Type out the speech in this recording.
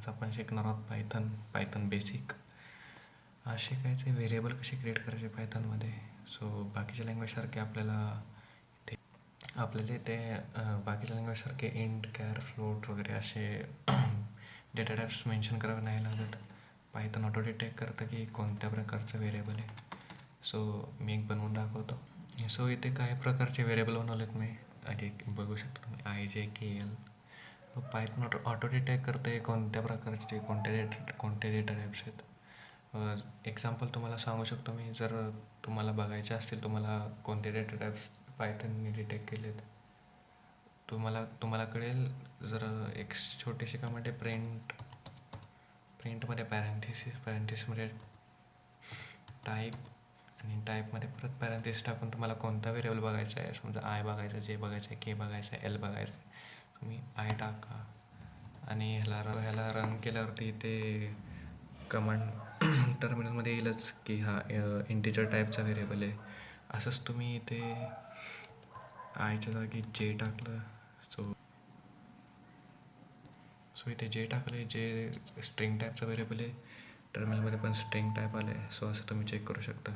आज आपण शिकणार आहोत पायथन बेसिक. आज शिकायचे व्हेरिएबल कसे क्रिएट करायचे पायथनमध्ये. सो बाकीच्या लँग्वेजसारखे आपल्याला इथे बाकीच्या लँग्वेजसारखे इंट, कॅर, फ्लोट वगैरे असे डेटा टाईप्स मेन्शन करावे नाही लागत. पायथन ऑटो डिटेक्ट करतं की कोणत्या प्रकारचं व्हेरिएबल आहे. सो मी एक बनवून दाखवतो. सो इथे काही प्रकारचे व्हेरिएबल बनवलेत मी. आधी बघू शकता तुम्ही IJKL. पायथन ऑटो डिटेक्ट करते कोणत्या प्रकारचे कोणते डेटा टाईप्स आहेत. एक्झाम्पल तुम्हाला सांगू शकतो मी. जर तुम्हाला बघायचे असतील तुम्हाला कोणते डेटा टाईप्स पायथनने डिटेक्ट केलेत, तुम्हाला कळेल. जर एक छोटीशी कमेंट आहे प्रिंटमध्ये पॅरेंथिसिसमध्ये टाईप आणि टाईपमध्ये परत पॅरेंथिसिस टाकून तुम्हाला कोणता व्हेरिएबल बघायचा आहे. समजा आय बघायचा, जे बघायचं आहे, के बघायचं आहे, एल बघायचं आहे, तुम्ही आय टाका आणि ह्याला रन केल्यावरती ते कमांड टर्मिनलमध्ये येईलच की हा इंटिजर टाईपचा व्हेरिएबल आहे. असंच तुम्ही इथे आयच्या जागी जे टाकलं. सो इथे जे टाकले, जे स्ट्रिंग टाईपचा व्हेरिएबल आहे. टर्मिनलमध्ये पण स्ट्रिंग टाईप आलं आहे. सो असं तुम्ही चेक करू शकता.